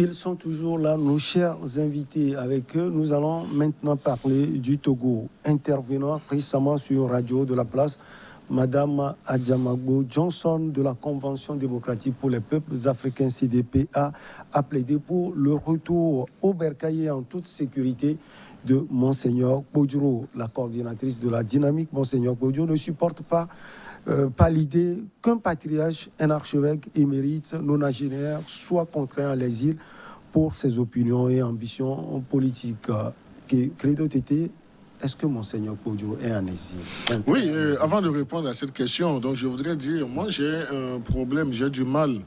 Ils sont toujours là, nos chers invités avec eux. Nous allons maintenant parler du Togo. Intervenant récemment sur Radio de la Place, Madame Adjamagbo Johnson de la Convention démocratique pour les peuples africains CDPA a plaidé pour le retour au bercail en toute sécurité de Monseigneur Podjoro. La coordinatrice de la dynamique, Monseigneur Podjoro, ne supporte pas l'idée qu'un patriarche, un archevêque émérite, nonagénaire, soit contraint à l'exil pour ses opinions et ambitions politiques. Credo Tété, est-ce que Monseigneur Podjoro est en exil? Oui, avant de répondre à cette question, donc je voudrais dire, moi j'ai un problème, j'ai du mal.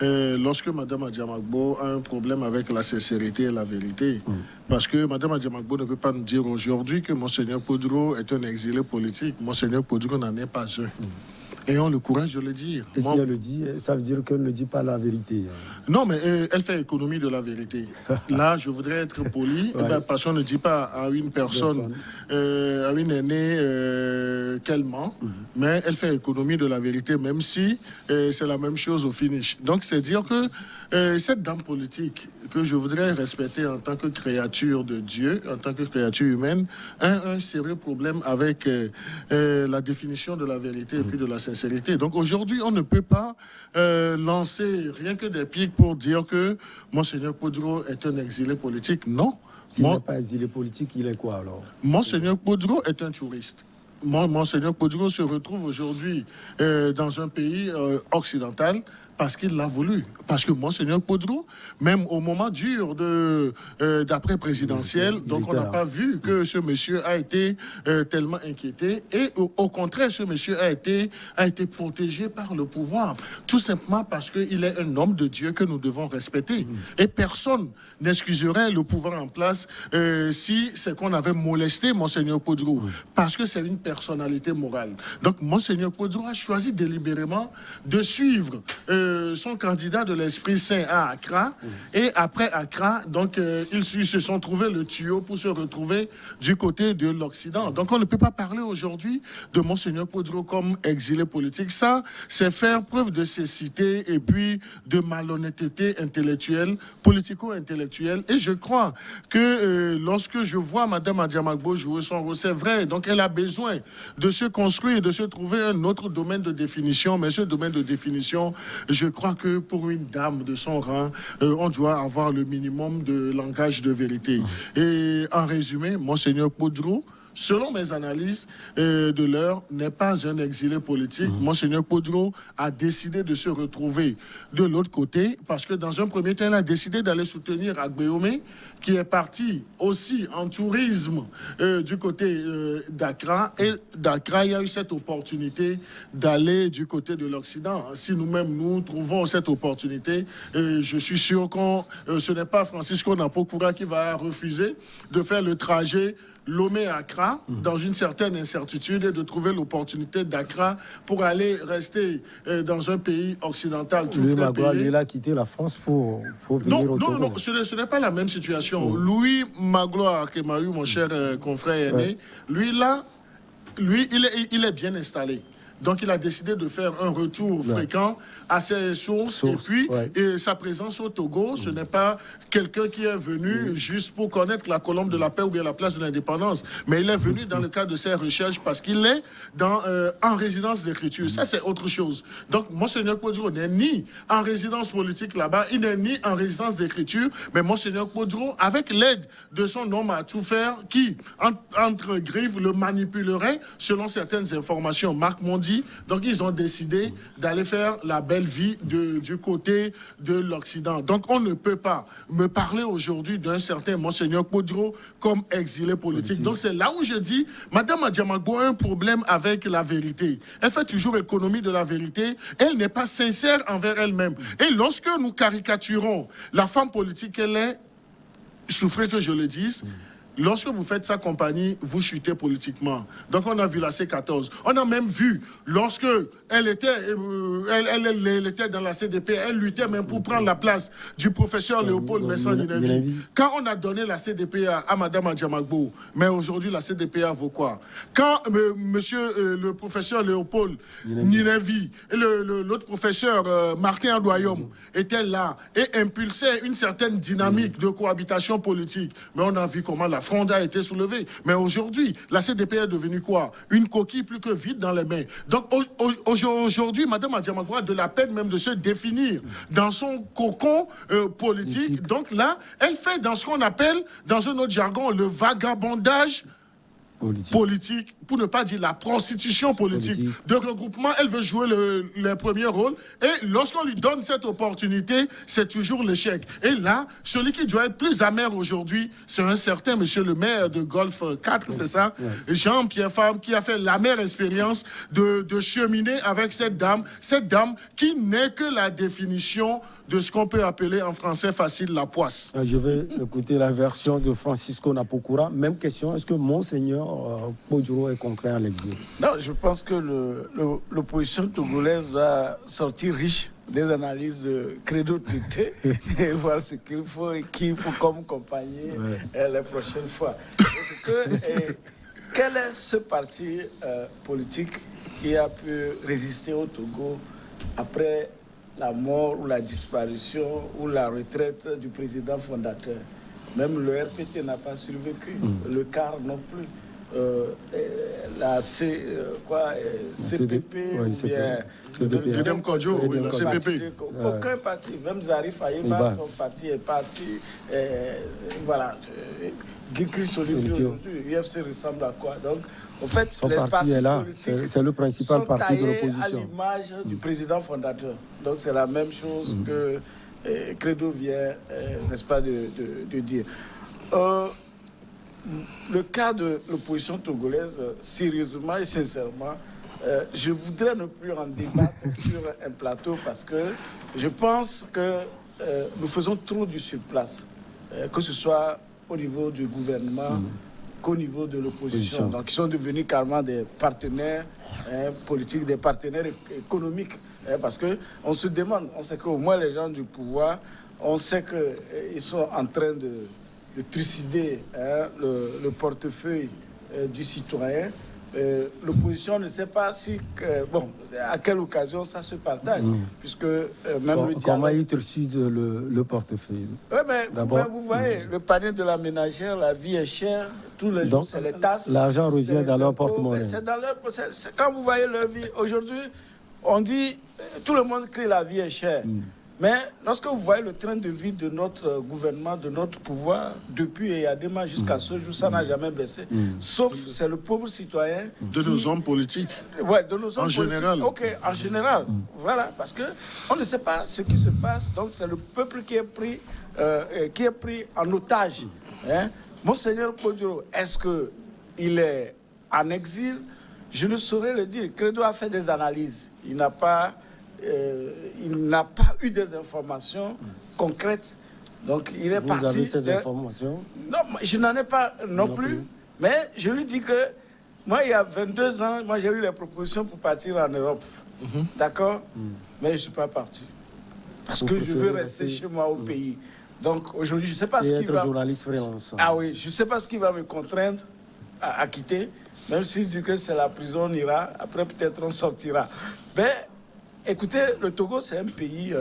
Lorsque Mme Adjamagbo a un problème avec la sincérité et la vérité, parce que Mme Adjamagbo ne peut pas nous dire aujourd'hui que Monseigneur Podjoro est un exilé politique. Monseigneur Podjoro n'en est pas un. Ayons le courage de le dire. Et si elle le dit, ça veut dire qu'elle ne dit pas la vérité. Non, mais elle fait économie de la vérité. Là, je voudrais être poli, parce qu'on ne dit pas à une personne, à une aînée qu'elle ment, mais elle fait économie de la vérité, même si c'est la même chose au finish. Donc, c'est dire que cette dame politique que je voudrais respecter en tant que créature de Dieu, en tant que créature humaine, a un sérieux problème avec la définition de la vérité et puis de la sincérité. Donc aujourd'hui, on ne peut pas lancer rien que des pics pour dire que Monseigneur Podjoro est un exilé politique. Non. S'il n'est pas exilé politique, il est quoi alors? Monseigneur Podjoro est un touriste. Monseigneur Podjoro se retrouve aujourd'hui dans un pays occidental parce qu'il l'a voulu. Parce que Monseigneur Podjoro, même au moment dur d'après-présidentiel, donc on n'a pas vu que ce monsieur a été tellement inquiété. Et au contraire, ce monsieur a été protégé par le pouvoir. Tout simplement parce qu'il est un homme de Dieu que nous devons respecter. Et personne n'excuserait le pouvoir en place si c'est qu'on avait molesté Monseigneur Podjoro. Parce que c'est une personnalité morale. Donc Monseigneur Podjoro a choisi délibérément de suivre son candidat de l'Esprit Saint à Accra. Et après Accra, donc, ils se sont trouvés le tuyau pour se retrouver du côté de l'Occident. Donc, on ne peut pas parler aujourd'hui de Monseigneur Podjoro comme exilé politique. Ça, c'est faire preuve de cécité et puis de malhonnêteté intellectuelle, politico-intellectuelle. Et je crois que lorsque je vois Mme Adjamagbo jouer son rôle, c'est vrai. Donc, elle a besoin de se construire, de se trouver un autre domaine de définition. Mais ce domaine de définition, je crois que pour une dame de son rang, on doit avoir le minimum de langage de vérité. Et en résumé, Monseigneur Podjoro, selon mes analyses de l'heure, n'est pas un exilé politique. Monseigneur Podjoro a décidé de se retrouver de l'autre côté parce que dans un premier temps, il a décidé d'aller soutenir Agbeome, qui est parti aussi en tourisme du côté d'Accra. Et d'Accra, il y a eu cette opportunité d'aller du côté de l'Occident. Si nous-mêmes, nous trouvons cette opportunité, je suis sûr que ce n'est pas Francisco Napokoura qui va refuser de faire le trajet Lomé-Accra, dans une certaine incertitude, et de trouver l'opportunité d'Accra pour aller rester dans un pays occidental. Louis Magloire, il a quitté la France pour venir au Togo. Non, ce n'est pas la même situation. Louis Magloire, que m'a eu mon cher confrère aîné, lui, il est bien installé. Donc, il a décidé de faire un retour fréquent à ses sources. Et puis, sa présence au Togo, ce n'est pas quelqu'un qui est venu juste pour connaître la colombe de la paix ou bien la place de l'indépendance. Mais il est venu dans le cadre de ses recherches parce qu'il est en résidence d'écriture. Ça, c'est autre chose. Donc, Monseigneur Podjoro n'est ni en résidence politique là-bas, il n'est ni en résidence d'écriture, mais Monseigneur Podjoro, avec l'aide de son homme à tout faire, qui, entre griffes, le manipulerait selon certaines informations. Marc Mondi. Donc, ils ont décidé d'aller faire la belle vie du côté de l'Occident. Donc, on ne peut pas me parler aujourd'hui d'un certain Monseigneur Podjoro comme exilé politique. Donc, c'est là où je dis, Mme Adjamagbo a un problème avec la vérité. Elle fait toujours économie de la vérité. Elle n'est pas sincère envers elle-même. Et lorsque nous caricaturons la femme politique qu'elle est, souffrez que je le dise, lorsque vous faites sa compagnie, vous chutez politiquement. Donc on a vu la C14. On a même vu, lorsque elle était dans la CDP, elle luttait même pour prendre la place du professeur Léopold Messang Ninevi. Quand on a donné la CDPA à Mme Adjamagbo, mais aujourd'hui la CDPA vaut quoi? Quand le professeur Léopold Ninevi et l'autre professeur Martin Adoyom étaient là et impulsaient une certaine dynamique de cohabitation politique, mais on a vu comment la fronde a été soulevée. Mais aujourd'hui, la CDP est devenue quoi? Une coquille plus que vide dans les mains. Donc aujourd'hui, Mme Adjamagbo a de la peine même de se définir dans son cocon politique. Donc là, elle fait dans ce qu'on appelle, dans un autre jargon, le vagabondage politique, pour ne pas dire la prostitution politique. De regroupement, elle veut jouer le premier rôle. Et lorsqu'on lui donne cette opportunité, c'est toujours l'échec. Et là, celui qui doit être plus amer aujourd'hui, c'est un certain monsieur le maire de Golfe 4, c'est ça? Jean-Pierre Fabre, qui a fait l'amère expérience de cheminer avec cette dame qui n'est que la définition de ce qu'on peut appeler en français facile la poisse. Je vais écouter la version de Francisco Napokura. Même question, est-ce que Monseigneur Podjoro est contraint à l'exil? Non, je pense que l'opposition togolaise doit sortir riche des analyses de Credo Tuté et voir ce qu'il faut et qui il faut comme compagnie les prochaines fois. Quel est ce parti politique qui a pu résister au Togo après la mort ou la disparition ou la retraite du président fondateur? Même le RPT n'a pas survécu, le CAR non plus. La CPP ou bien Deuxième Kodjo, la CPP. Aucun parti, même Zarif Aïba, son parti est parti. Voilà. Guy aujourd'hui, l'UFC ressemble à quoi? Donc, en fait, son les partis est là. politiques c'est le principal parti de l'opposition. à l'image du président fondateur. Donc, c'est la même chose que Credo vient, n'est-ce pas, de dire. Le cas de l'opposition togolaise, sérieusement et sincèrement, je voudrais ne plus en débattre sur un plateau parce que je pense que nous faisons trop du surplace, que ce soit au niveau du gouvernement qu'au niveau de l'opposition. Donc, ils sont devenus carrément des partenaires politiques, des partenaires économiques. Parce qu'on se demande, on sait qu'au moins les gens du pouvoir, on sait qu'ils sont en train de trucider le portefeuille du citoyen. L'opposition ne sait pas à quelle occasion ça se partage, puisque même le dialogue... Comment il trucide le portefeuille? Oui, mais vous voyez, le panier de la ménagère, la vie est chère, tous les jours, c'est les tasses. L'argent revient dans leur porte-monnaie. Quand vous voyez leur vie, aujourd'hui, on dit, tout le monde crie la vie est chère. Mais lorsque vous voyez le train de vie de notre gouvernement, de notre pouvoir, depuis Eyadema jusqu'à ce jour, ça n'a jamais baissé. Sauf, c'est le pauvre citoyen. De nos hommes politiques. Oui, de nos hommes politiques. En général. Ok, en général. Voilà, parce qu'on ne sait pas ce qui se passe. Donc, c'est le peuple qui est pris en otage. Monseigneur Podjoro, est-ce qu'il est en exil? Je ne saurais le dire. Credo a fait des analyses. Il n'a pas eu des informations concrètes. Donc, il est parti... Vous avez ces informations? Non, je n'en ai pas non plus. Mais je lui dis que, moi, il y a 22 ans, moi, j'ai eu les propositions pour partir en Europe. D'accord? Mais je ne suis pas parti. Parce que je veux rester chez moi au pays. Donc, aujourd'hui, je ne sais pas ce qui va... journaliste freelance. Ah oui, je ne sais pas ce qui va me contraindre à quitter. Même s'il dit que c'est la prison, on ira. Après, peut-être, on sortira. Mais... Écoutez, le Togo, c'est un pays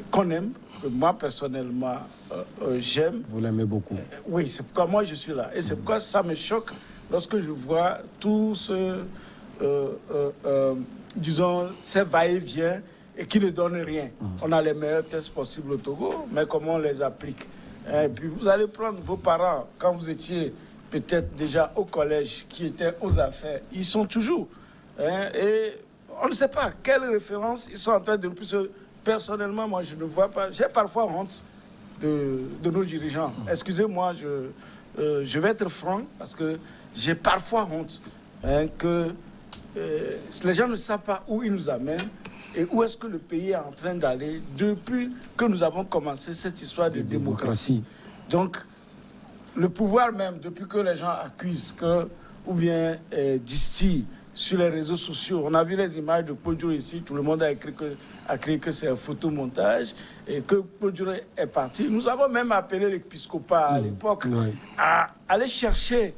qu'on aime, que moi, personnellement, j'aime. Vous l'aimez beaucoup. Oui, c'est pourquoi moi, je suis là. Et c'est pourquoi ça me choque lorsque je vois tout ce, disons, ces va-et-vient et qui ne donnent rien. On a les meilleurs tests possibles au Togo, mais comment on les applique? Et puis, vous allez prendre vos parents, quand vous étiez peut-être déjà au collège, qui étaient aux affaires, ils sont toujours. Et on ne sait pas quelle référence ils sont en train de... Personnellement, moi, je ne vois pas... J'ai parfois honte de nos dirigeants. Excusez-moi, je vais être franc, parce que j'ai parfois honte que les gens ne savent pas où ils nous amènent et où est-ce que le pays est en train d'aller depuis que nous avons commencé cette histoire de démocratie. Donc, le pouvoir même, depuis que les gens accusent que, ou bien distillent sur les réseaux sociaux, on a vu les images de Podjo ici, tout le monde a écrit que c'est un photomontage et que Podjo est parti. Nous avons même appelé l'épiscopat à l'époque à aller chercher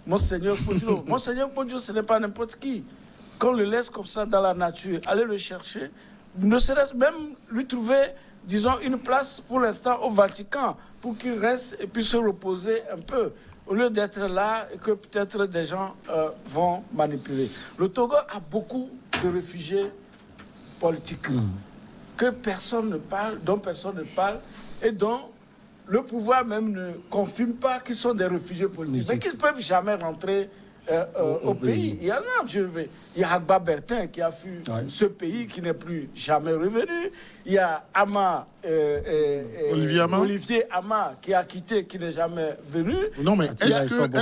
Monseigneur Podjo. Monseigneur Podjo, ce n'est pas n'importe qui. Qu'on le laisse comme ça dans la nature, aller le chercher, ne serait-ce même lui trouver, disons, une place pour l'instant au Vatican, pour qu'il reste et puisse se reposer un peu, au lieu d'être là et que peut-être des gens vont manipuler. Le Togo a beaucoup de réfugiés politiques que personne ne parle, dont personne ne parle, et dont le pouvoir même ne confirme pas qu'ils sont des réfugiés politiques, mais qu'ils ne peuvent jamais rentrer au pays. Il y en a, il y a Agba Bertin qui a fui ce pays, qui n'est plus jamais revenu. Il y a Olivier Ama qui a quitté, qui n'est jamais venu. Non, mais est-ce que M.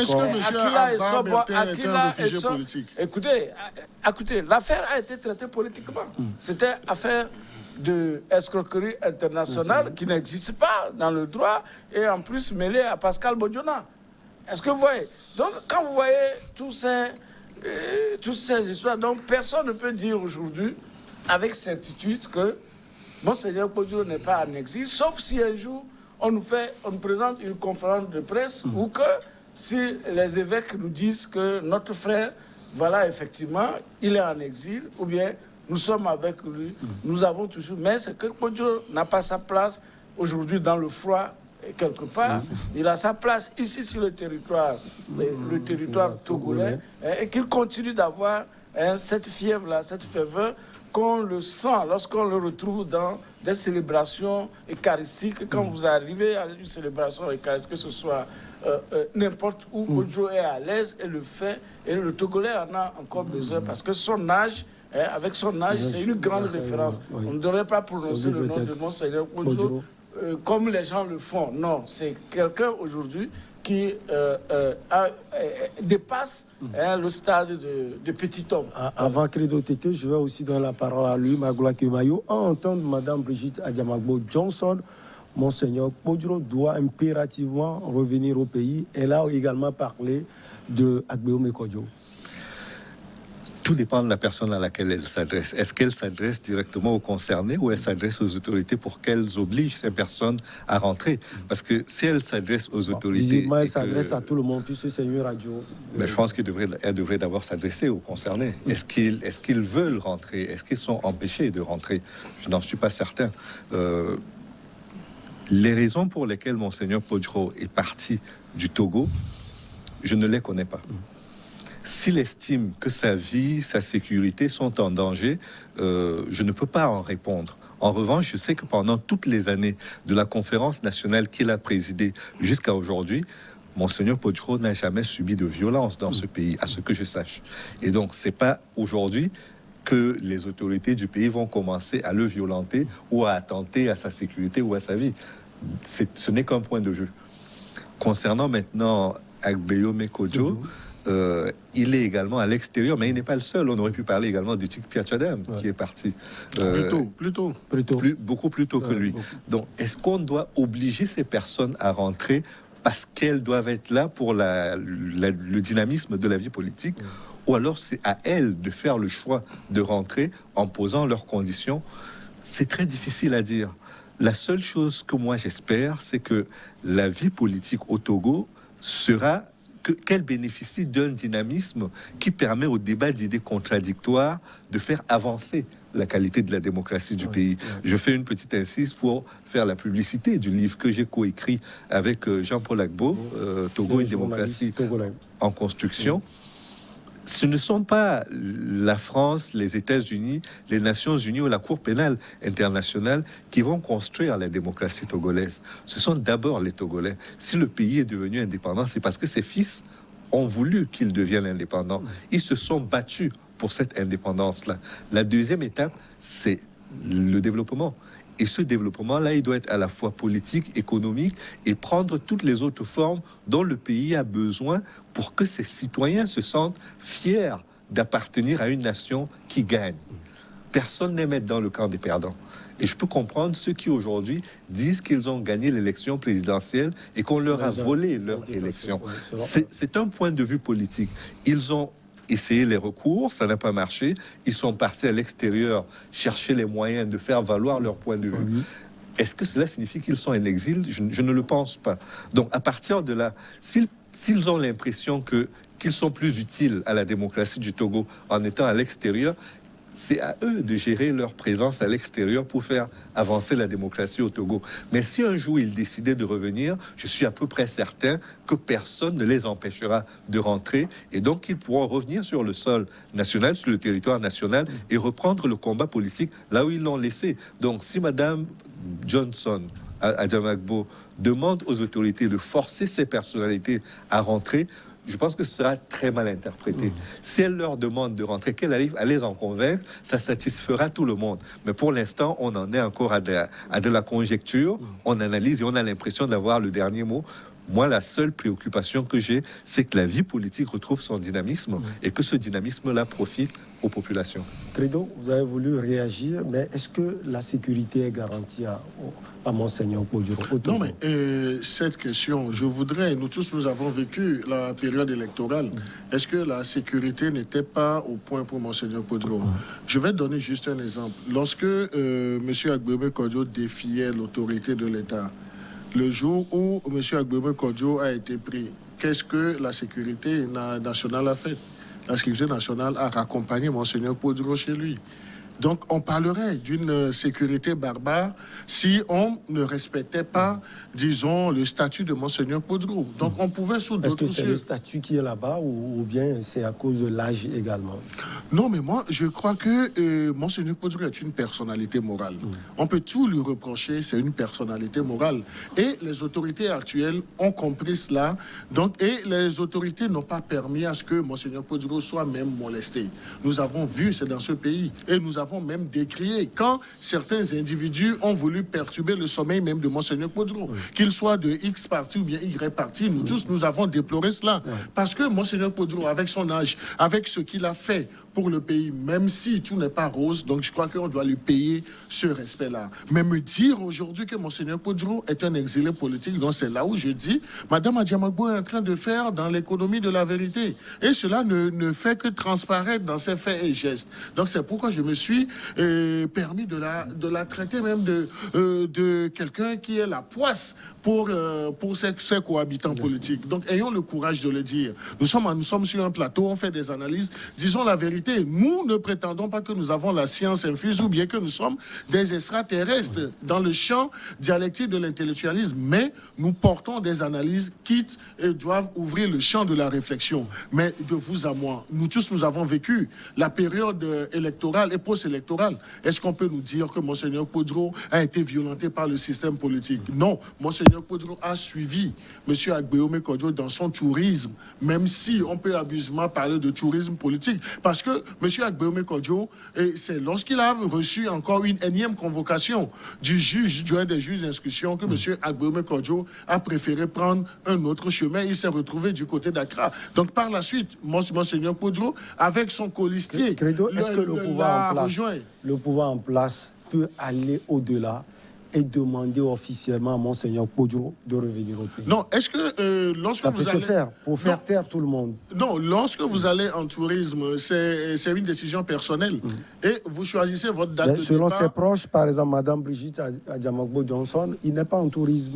Agba Bertin est un réfugié politique? Écoutez, l'affaire a été traitée politiquement. C'était affaire de escroquerie internationale qui n'existe pas dans le droit et en plus mêlée à Pascal Bodjona. Est-ce que vous voyez? Donc, quand vous voyez toutes ces histoires, donc personne ne peut dire aujourd'hui avec certitude que Monseigneur Podjo n'est pas en exil, sauf si un jour on nous présente une conférence de presse ou que si les évêques nous disent que notre frère, voilà, effectivement, il est en exil, ou bien nous sommes avec lui, nous avons toujours... Mais c'est que Podjo n'a pas sa place aujourd'hui dans le froid, quelque part. Il a sa place ici sur le territoire togolais, et qu'il continue d'avoir cette fièvre-là, cette ferveur, qu'on le sent lorsqu'on le retrouve dans des célébrations eucharistiques. Quand vous arrivez à une célébration eucharistique, que ce soit n'importe où, Podjo est à l'aise et le fait, et le Togolais en a encore besoin, parce que son âge, avec son âge, c'est une grande référence. On ne devrait pas prononcer le nom de Monseigneur Podjo comme les gens le font. Non, c'est quelqu'un aujourd'hui qui dépasse le stade de petit homme. Avant Credo Tété, je vais aussi donner la parole à lui, Magoula Kemayo, à entendre Mme Brigitte Adjamagbo Johnson. Monseigneur Podjo doit impérativement revenir au pays. Elle a également parlé de Agbeo Mekodjo. Tout dépend de la personne à laquelle elle s'adresse. Est-ce qu'elle s'adresse directement aux concernés ou elle s'adresse aux autorités pour qu'elles obligent ces personnes à rentrer? Parce que si elle s'adresse aux autorités... Visiblement, elle s'adresse à tout le monde, puisque c'est une radio. Mais je pense qu'elle devrait d'abord s'adresser aux concernés. Est-ce qu'ils veulent rentrer? Est-ce qu'ils sont empêchés de rentrer? Je n'en suis pas certain. Les raisons pour lesquelles Monseigneur Podjo est parti du Togo, je ne les connais pas. S'il estime que sa vie, sa sécurité sont en danger, je ne peux pas en répondre. En revanche, je sais que pendant toutes les années de la conférence nationale qu'il a présidée jusqu'à aujourd'hui, Monseigneur Podjo n'a jamais subi de violence dans ce pays, à ce que je sache. Et donc, c'est pas aujourd'hui que les autorités du pays vont commencer à le violenter ou à attenter à sa sécurité ou à sa vie. Ce n'est qu'un point de vue. Concernant maintenant Agbeo Mekodjo, il est également à l'extérieur, mais il n'est pas le seul. On aurait pu parler également du Tic Piachadam, qui est parti beaucoup plus tôt que lui. Donc, est-ce qu'on doit obliger ces personnes à rentrer parce qu'elles doivent être là pour le dynamisme de la vie politique, ou alors c'est à elles de faire le choix de rentrer en posant leurs conditions? C'est très difficile à dire. La seule chose que moi j'espère, c'est que la vie politique au Togo sera qu'elle bénéficie d'un dynamisme qui permet au débat d'idées contradictoires de faire avancer la qualité de la démocratie du pays. Je fais une petite incise pour faire la publicité du livre que j'ai coécrit avec Jean-Paul Agbo, Togo, une démocratie en construction. Ce ne sont pas la France, les États-Unis, les Nations Unies ou la Cour pénale internationale qui vont construire la démocratie togolaise. Ce sont d'abord les Togolais. Si le pays est devenu indépendant, c'est parce que ses fils ont voulu qu'il devienne indépendant. Ils se sont battus pour cette indépendance-là. La deuxième étape, c'est le développement. Et ce développement-là, il doit être à la fois politique, économique et prendre toutes les autres formes dont le pays a besoin pour que ses citoyens se sentent fiers d'appartenir à une nation qui gagne. Personne n'aime être dans le camp des perdants. Et je peux comprendre ceux qui aujourd'hui disent qu'ils ont gagné l'élection présidentielle et qu'on leur a volé leur élection. C'est un point de vue politique. Ils ont essayé les recours, ça n'a pas marché. Ils sont partis à l'extérieur chercher les moyens de faire valoir leur point de vue. Est-ce que cela signifie qu'ils sont en exil? Je ne le pense pas. Donc, à partir de là, s'ils ont l'impression qu'ils sont plus utiles à la démocratie du Togo en étant à l'extérieur, c'est à eux de gérer leur présence à l'extérieur pour faire avancer la démocratie au Togo. Mais si un jour ils décidaient de revenir, je suis à peu près certain que personne ne les empêchera de rentrer et donc ils pourront revenir sur le sol national, sur le territoire national et reprendre le combat politique là où ils l'ont laissé. Donc si Madame Johnson Adjamagbo demande aux autorités de forcer ces personnalités à rentrer, je pense que ce sera très mal interprété. Si elle leur demande de rentrer, qu'elle arrive à les en convaincre, ça satisfera tout le monde. Mais pour l'instant, on en est encore à de la conjecture. On analyse et on a l'impression d'avoir le dernier mot. Moi, la seule préoccupation que j'ai, c'est que la vie politique retrouve son dynamisme et que ce dynamisme-là profite aux populations. Credo, vous avez voulu réagir, mais est-ce que la sécurité est garantie à Monseigneur Kojuro? Non, mais cette question, je voudrais, nous tous, nous avons vécu la période électorale. Est-ce que la sécurité n'était pas au point pour Monseigneur Kojuro? Je vais donner juste un exemple. Lorsque M. Agbembe Kodjo défiait l'autorité de l'État, le jour où M. Agbembe Kodjo a été pris, qu'est-ce que la sécurité nationale a fait? La sécurité nationale a raccompagné Monseigneur Kodjo chez lui. Donc, on parlerait d'une sécurité barbare si on ne respectait pas, disons, le statut de Monseigneur Kodjo. Donc, on pouvait sous d'autres... Est-ce que c'est le statut qui est là-bas ou bien c'est à cause de l'âge également? Non, mais moi, je crois que Monseigneur Kodjo est une personnalité morale. On peut tout lui reprocher, c'est une personnalité morale. Et les autorités actuelles ont compris cela. Donc, et les autorités n'ont pas permis à ce que Monseigneur Kodjo soit même molesté. Nous avons vu, c'est dans ce pays. Et nous avons même décrié quand certains individus ont voulu perturber le sommeil même de Monseigneur Kodjo. Qu'il soit de X parti ou bien Y parti, nous tous, nous avons déploré cela. Parce que Monseigneur Kodjo, avec son âge, avec ce qu'il a fait pour le pays, même si tout n'est pas rose, donc je crois qu'on doit lui payer ce respect-là. Mais me dire aujourd'hui que Monseigneur Kodjo est un exilé politique, donc c'est là où je dis, Madame Adjamagbo est en train de faire dans l'économie de la vérité. Et cela ne fait que transparaître dans ses faits et gestes. Donc c'est pourquoi je me suis permis de la traiter même de quelqu'un qui est la poisse pour ses cohabitants politiques. Donc ayons le courage de le dire. Nous sommes sur un plateau, on fait des analyses, disons la vérité. Nous ne prétendons pas que nous avons la science infuse ou bien que nous sommes des extraterrestres dans le champ dialectique de l'intellectualisme, mais nous portons des analyses qui doivent ouvrir le champ de la réflexion. Mais de vous à moi, nous tous, nous avons vécu la période électorale et post-électorale. Est-ce qu'on peut nous dire que Monseigneur Kodjo a été violenté par le système politique? Non, Monseigneur Kodjo a suivi M. Agbembe Kodjo dans son tourisme, même si on peut abusivement parler de tourisme politique, parce que M. Agbembe Kodjo, c'est lorsqu'il a reçu encore une énième convocation du juge, des juges d'instruction, que M. Agbembe Kodjo a préféré prendre un autre chemin. Il s'est retrouvé du côté d'Accra. Donc par la suite, Monseigneur Kodjo, avec son colistier, est-ce que le pouvoir en place peut aller au-delà et demander officiellement à Monseigneur Kodjo de revenir au pays? Non, est-ce que lorsque ça vous peut allez... se faire pour faire taire tout le monde? Non, lorsque vous allez en tourisme, c'est une décision personnelle. Et vous choisissez votre date de selon départ. ses proches, par exemple, Madame Brigitte Adjamagbo Johnson, il n'est pas en tourisme.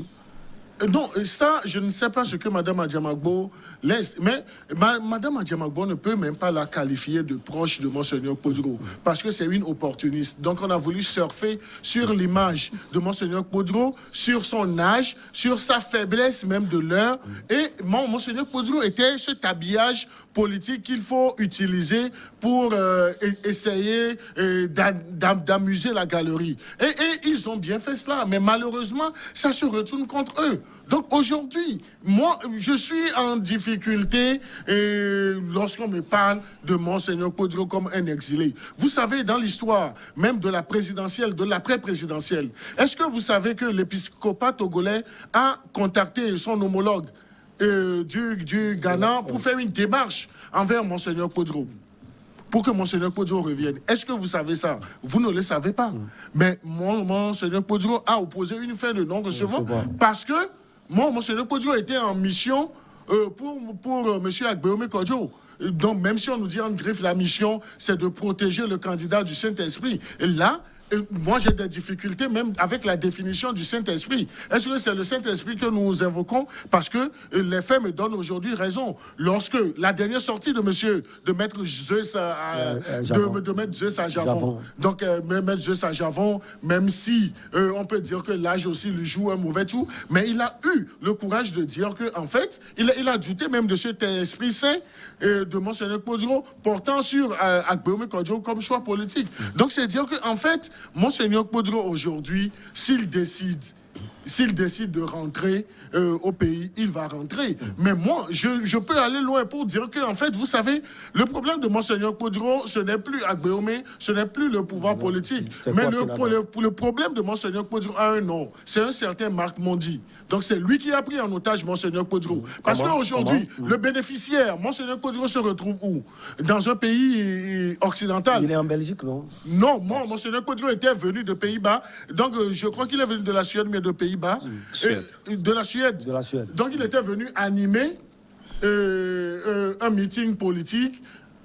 Non, ça, je ne sais pas ce que Mme Adjamagbo laisse. Mais Mme Adjamagbo ne peut même pas la qualifier de proche de Monseigneur Kodjo, parce que c'est une opportuniste. Donc, on a voulu surfer sur l'image de Monseigneur Kodjo, sur son âge, sur sa faiblesse même de l'heure. Et Monseigneur Kodjo était cet habillage politique qu'il faut utiliser pour essayer d'amuser la galerie. Et ils ont bien fait cela, mais malheureusement, ça se retourne contre eux. Donc aujourd'hui, moi, je suis en difficulté lorsqu'on me parle de Monseigneur Kodjo comme un exilé. Vous savez, dans l'histoire même de la présidentielle, de l'après-présidentielle, est-ce que vous savez que l'épiscopat togolais a contacté son homologue du Ghana pour faire une démarche envers Monseigneur Kodjo? pour que Monseigneur Poduro revienne. Est-ce que vous savez ça? Vous ne le savez pas. Mais Monseigneur Poduro a opposé une fin de non-recevant parce que Monseigneur Poduro était en mission pour M. Agbeome Kodjo. Donc, même si on nous dit en griffe, la mission, c'est de protéger le candidat du Saint-Esprit. Et là, moi, j'ai des difficultés même avec la définition du Saint-Esprit. Est-ce que c'est le Saint-Esprit que nous invoquons? Parce que les faits me donnent aujourd'hui raison. Lorsque la dernière sortie de Maître Zeus de Maître Zeus à Javon. Donc, Maître Zeus à Javon, même si on peut dire que l'âge aussi lui joue un mauvais tour, mais il a eu le courage de dire que, en fait, il a douté même de cet Esprit Saint de Monseigneur Poduro portant sur Agbeome Kodjo comme choix politique. Donc, c'est dire que, en fait, Monseigneur Poduro, aujourd'hui, s'il décide de rentrer au pays, il va rentrer. Mais moi, je peux aller loin pour dire que, en fait, vous savez, le problème de Monseigneur Poduro, ce n'est plus Agbeome, ce n'est plus le pouvoir politique. Mais le problème de Monseigneur Poduro a un nom. C'est un certain Marc Mondi. Donc, c'est lui qui a pris en otage Monseigneur Poduro. Parce qu'aujourd'hui, le bénéficiaire, Monseigneur Poduro se retrouve où? Dans un pays occidental. Il est en Belgique, non? Non, Monseigneur Poduro était venu de Pays-Bas. Donc, je crois qu'il est venu de la Suède, mais de Pays-Bas. De la Suède. De la Suède. Donc, il était venu animer un meeting politique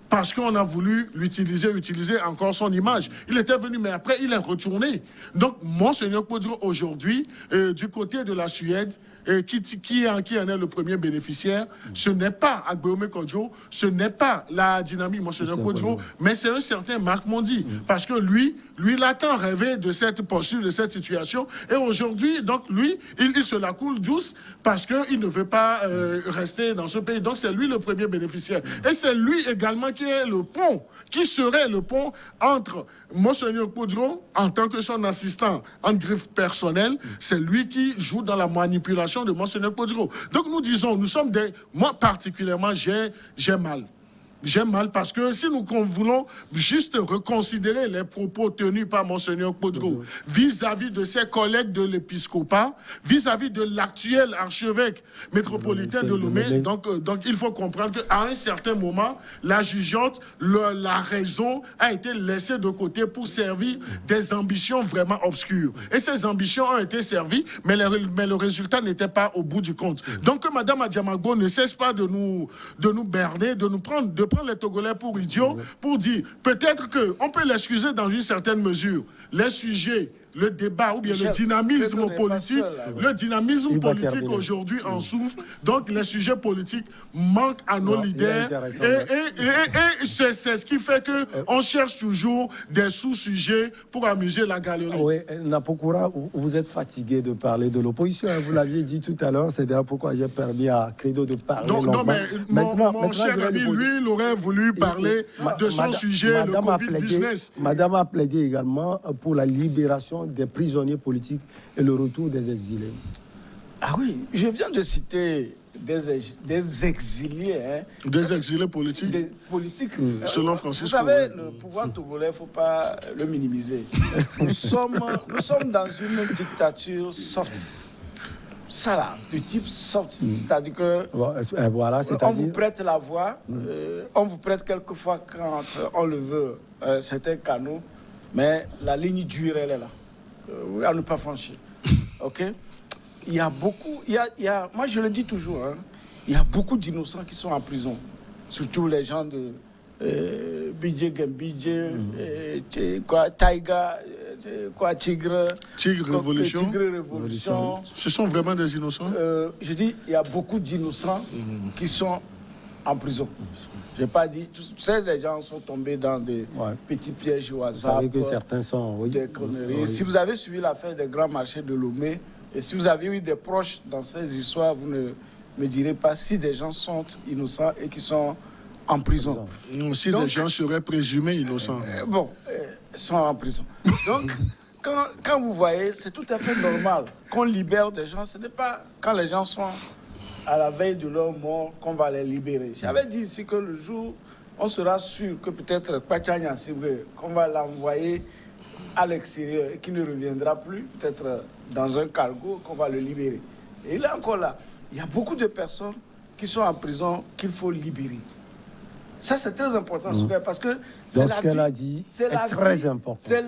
parce qu'on a voulu utiliser encore son image. Il était venu, mais après, il est retourné. Donc, Monseigneur Poduro, aujourd'hui, du côté de la Suède, qui en est le premier bénéficiaire, ce n'est pas Agbeome Kodjo, ce n'est pas la dynamique Monseigneur Poduro, mais c'est un certain Marc Mondi. Parce que lui, il a tant rêvé de cette posture, de cette situation, et aujourd'hui, donc, lui, il se la coule douce parce qu'il ne veut pas rester dans ce pays. Donc, c'est lui le premier bénéficiaire. Et c'est lui également qui est le pont, qui serait le pont entre Monseigneur Poduro, en tant que son assistant en griffe personnelle, c'est lui qui joue dans la manipulation de Monseigneur Poduro. Donc nous disons, moi particulièrement, j'ai mal. J'ai mal parce que si nous voulons juste reconsidérer les propos tenus par Monseigneur Poduro vis-à-vis de ses collègues de l'épiscopat, vis-à-vis de l'actuel archevêque métropolitain de Lomé, donc il faut comprendre qu'à un certain moment, la jugeante, la raison a été laissée de côté pour servir des ambitions vraiment obscures. Et ces ambitions ont été servies, mais le résultat n'était pas au bout du compte. Donc que Mme Adjamagbo ne cesse pas de nous berner, de prendre les Togolais pour idiots, pour dire peut-être qu'on peut l'excuser dans une certaine mesure. Les sujets, le débat ou bien le dynamisme politique, aujourd'hui en souffre. Donc les sujets politiques manquent à nos leaders et c'est ce qui fait qu'on cherche toujours des sous-sujets pour amuser la galerie. Oui, Napokura, vous êtes fatigué de parler de l'opposition. Vous l'aviez dit tout à l'heure, c'est d'ailleurs pourquoi j'ai permis à Credo de parler. Non, mais mon cher ami, lui, il aurait voulu parler de son sujet, le Covid-business. Madame a plaidé également pour la libération des prisonniers politiques et le retour des exilés. Ah oui, je viens de citer des exilés. Des exilés politiques. Des politiques. Selon Francis. Vous savez, le pouvoir togolais, il ne faut pas le minimiser. Nous sommes dans une dictature soft. Ça là, du type soft. C'est-à-dire que voilà, on vous prête la voix, on vous prête quelquefois quand on le veut, certains canaux, mais la ligne dure, elle est là. À ne pas franchir. OK? Il y a beaucoup, moi je le dis toujours, il y a beaucoup d'innocents qui sont en prison. Surtout les gens de Bidje Gambidje, Taïga, Tigre Révolution. Ce sont vraiment des innocents? Je dis, il y a beaucoup d'innocents qui sont en prison. Je n'ai pas dit, ces gens sont tombés dans des petits pièges au hasard. Vous savez que certains sont, des conneries. Si vous avez suivi l'affaire des grands marchés de Lomé, et si vous avez eu des proches dans ces histoires, vous ne me direz pas si des gens sont innocents et qui sont en prison. Si des gens seraient présumés innocents. Sont en prison. Donc, quand vous voyez, c'est tout à fait normal qu'on libère des gens. Ce n'est pas quand les gens sont à la veille de leur mort qu'on va les libérer. J'avais dit ici que le jour, on sera sûr que peut-être Kwachanya Sibre, qu'on va l'envoyer à l'extérieur et qu'il ne reviendra plus, peut-être dans un cargo, qu'on va le libérer. Et il est encore là. Il y a beaucoup de personnes qui sont en prison qu'il faut libérer. Ça, c'est très important, parce que c'est Donc, la ce qu'elle vie. a dit C'est est la très vie. important. C'est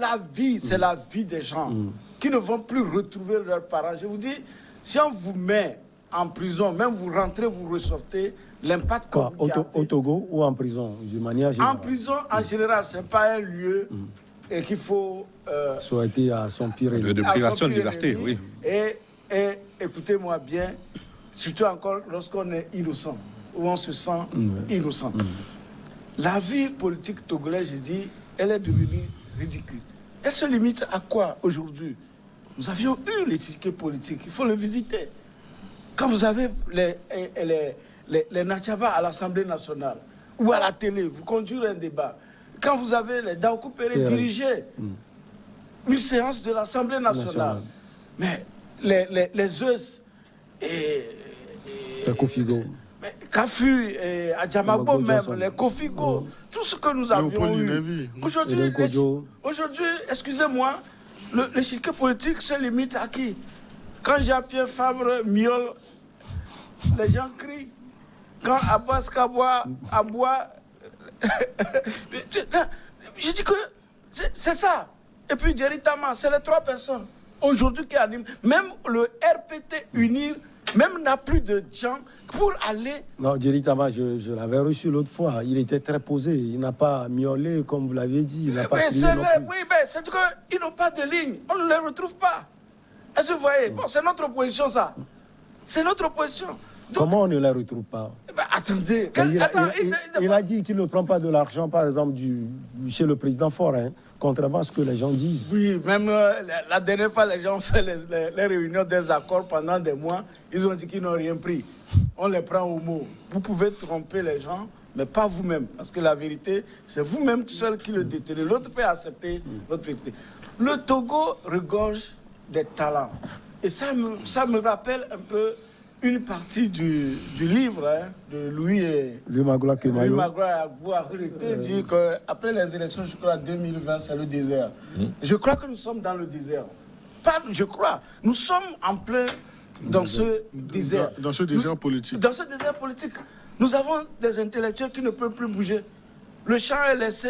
la vie des gens qui ne vont plus retrouver leurs parents. Je vous dis, si on vous met en prison, même vous rentrez, vous ressortez, l'impact que Quoi, vous gardez- au Togo ou en prison, de manière générale? En prison, en général, ce n'est pas un lieu et qu'il faut... Souhaiter à son pire ennemi. De à son privation de pire liberté, ennemi. oui. Et écoutez-moi bien, surtout encore lorsqu'on est innocent, où on se sent innocent. La vie politique togolaise, je dis, elle est devenue ridicule. Elle se limite à quoi aujourd'hui? Nous avions eu les tickets politiques, il faut le visiter. Quand vous avez les Natchaba à l'Assemblée nationale ou à la télé, vous conduisez un débat. Quand vous avez les Daokou Péré diriger une séance de l'Assemblée nationale, mais les EUS et Kofigo. mais Kafu et Adjamagbo même, Johnson. les Kofigo, tout ce que nous avions Léopold eu. Inevi. Aujourd'hui, excusez-moi, l'échiquier politique se limite à qui? Quand Jean-Pierre Fabre miaule, les gens crient. Quand Abbas Kaboua aboie, je dis que c'est ça. Et puis Jerry Tama, c'est les 3 personnes aujourd'hui qui animent. Même le RPT Unir, même n'a plus de gens pour aller. Non, Jerry Tama, je l'avais reçu l'autre fois. Il était très posé. Il n'a pas miaulé, comme vous l'avez dit. Il n'a pas crié non plus. Oui, mais c'est qu'ils n'ont pas de ligne. On ne les retrouve pas. Est-ce que vous voyez? Bon, c'est notre position, ça. C'est notre position. Donc, Comment on ne les retrouve pas? Attendez. Il a dit qu'il ne prend pas de l'argent, par exemple, chez le président Faure, hein, contrairement à ce que les gens disent. Oui, même la dernière fois, les gens ont fait les réunions des accords pendant des mois. Ils ont dit qu'ils n'ont rien pris. On les prend au mot. Vous pouvez tromper les gens, mais pas vous-même. Parce que la vérité, c'est vous-même seul qui le détenez. L'autre peut accepter votre vérité. Le Togo regorge des talents. Et ça me rappelle un peu une partie du livre de Louis Magloire Kemayo. dit qu'après les élections, je crois, 2020, c'est le désert. Je crois que nous sommes dans le désert. Pas, je crois. Nous sommes en plein dans ce désert. Dans ce désert politique. Dans ce désert politique. Nous avons des intellectuels qui ne peuvent plus bouger. Le champ est laissé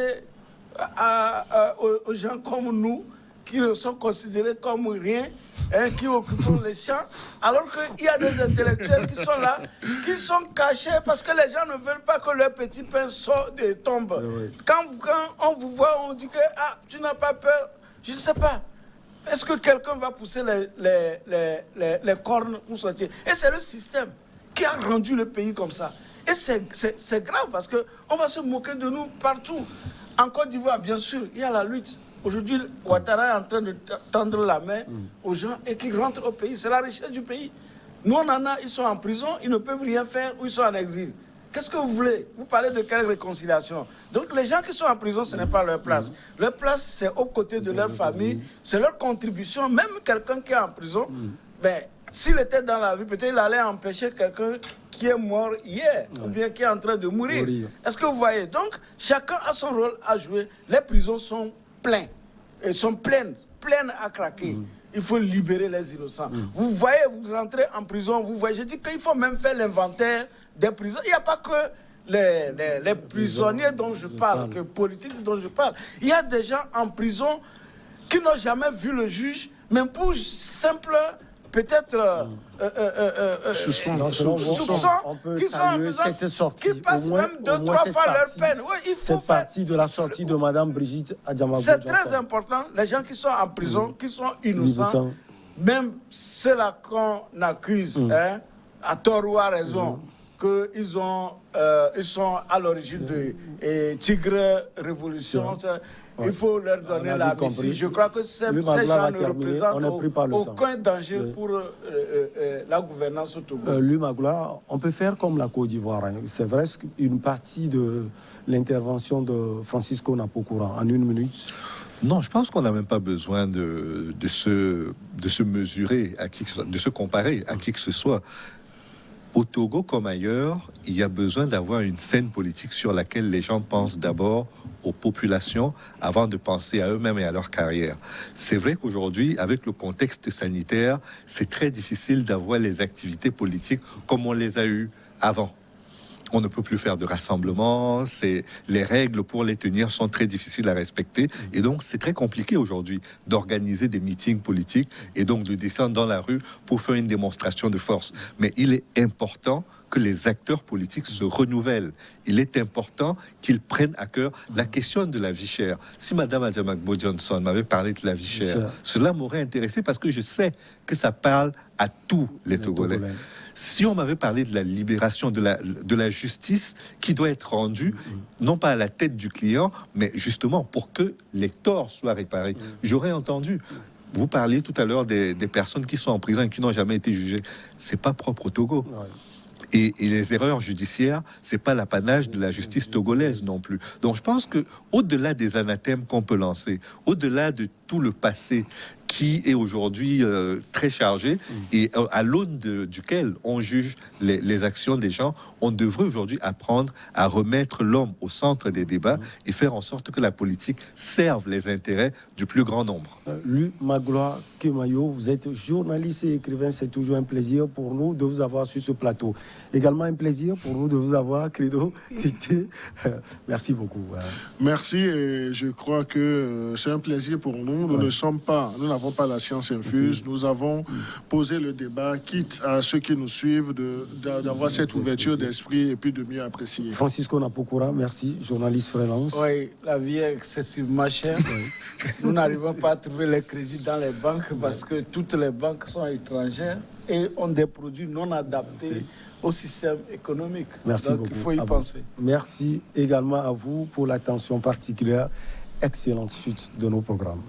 aux gens comme nous, qui sont considérés comme rien, qui occupent les champs, alors qu'il y a des intellectuels qui sont là, qui sont cachés parce que les gens ne veulent pas que leur petit pain sorte des tombes. Oui. Quand on vous voit, on dit que tu n'as pas peur. Je ne sais pas. Est-ce que quelqu'un va pousser les cornes pour sortir? Et c'est le système qui a rendu le pays comme ça. Et c'est grave parce qu'on va se moquer de nous partout. En Côte d'Ivoire, bien sûr, il y a la lutte. Aujourd'hui, Ouattara est en train de tendre la main aux gens et qui rentrent au pays. C'est la richesse du pays. Nous, on en a, ils sont en prison, ils ne peuvent rien faire ou ils sont en exil. Qu'est-ce que vous voulez? Vous parlez de quelle réconciliation? Donc, les gens qui sont en prison, ce n'est pas leur place. Leur place, c'est aux côtés de leur famille, c'est leur contribution. Même quelqu'un qui est en prison, ben, s'il était dans la vie, peut-être il allait empêcher quelqu'un qui est mort hier, ou bien qui est en train de mourir. Est-ce que vous voyez? Donc, chacun a son rôle à jouer. Les prisons sont pleines. Elles sont pleines à craquer. Il faut libérer les innocents. Vous voyez, vous rentrez en prison, vous voyez. Je dis qu'il faut même faire l'inventaire des prisons. Il n'y a pas que les prisonniers dont je parle, que politiques dont je parle. Il y a des gens en prison qui n'ont jamais vu le juge, même pour simple, peut-être, Soupçon. soupçons, On peut qui sont en saluer prison, cette sortie. qui passent Au moins- même au 2-3 moins cette fois leur partie- peine. Oui, il faut Cette faire. partie de la sortie de Madame Brigitte Adjamagbo. C'est très important, les gens qui sont en prison, qui sont innocents, même ceux-là qu'on accuse, à tort ou à raison, qu'ils ils sont à l'origine de Tigre Révolution. Il faut leur donner la mission. Je crois que ces gens ne représentent aucun danger pour la gouvernance au Togo. Lui Magloire, on peut faire comme la Côte d'Ivoire. Hein. C'est vrai qu'une partie de l'intervention de Francisco Napokoura en 1 minute. Non, je pense qu'on n'a même pas besoin de se mesurer, de se comparer à qui que ce soit. Au Togo comme ailleurs, il y a besoin d'avoir une scène politique sur laquelle les gens pensent d'abord aux populations avant de penser à eux-mêmes et à leur carrière. C'est vrai qu'aujourd'hui, avec le contexte sanitaire, c'est très difficile d'avoir les activités politiques comme on les a eues avant. on ne peut plus faire de rassemblements, les règles pour les tenir sont très difficiles à respecter, et donc c'est très compliqué aujourd'hui d'organiser des meetings politiques et donc de descendre dans la rue pour faire une démonstration de force. Mais il est important que les acteurs politiques se renouvellent. Il est important qu'ils prennent à cœur la question de la vie chère. Si Madame Adjamagbo Johnson m'avait parlé de la vie chère, cela m'aurait intéressé parce que je sais que ça parle à tous les Togolais. Si on m'avait parlé de la libération de la justice qui doit être rendue, non pas à la tête du client, mais justement pour que les torts soient réparés, j'aurais entendu. Vous parliez tout à l'heure des personnes qui sont en prison et qui n'ont jamais été jugées. C'est pas propre au Togo. Et les erreurs judiciaires, c'est pas l'apanage de la justice togolaise non plus. Donc je pense que au-delà des anathèmes qu'on peut lancer, au-delà de tout le passé qui est aujourd'hui très chargé et à l'aune duquel on juge les actions des gens, on devrait aujourd'hui apprendre à remettre l'homme au centre des débats et faire en sorte que la politique serve les intérêts du plus grand nombre. Lu Magloire Kemayo, vous êtes journaliste et écrivain, c'est toujours un plaisir pour nous de vous avoir sur ce plateau. Également un plaisir pour nous de vous avoir, Credo. Merci beaucoup. Merci, et je crois que c'est un plaisir pour nous. Nous n'avons pas la science infuse. Nous avons posé le débat, quitte à ceux qui nous suivent d'avoir cette ouverture d'esprit et puis de mieux apprécier. Francisco Napokura, merci, journaliste freelance. Oui, la vie est excessivement chère. Nous n'arrivons pas à trouver les crédits dans les banques parce que toutes les banques sont étrangères et ont des produits non adaptés au système économique. Merci Donc beaucoup. il faut y penser. Merci également à vous pour l'attention particulière. Excellente suite de nos programmes.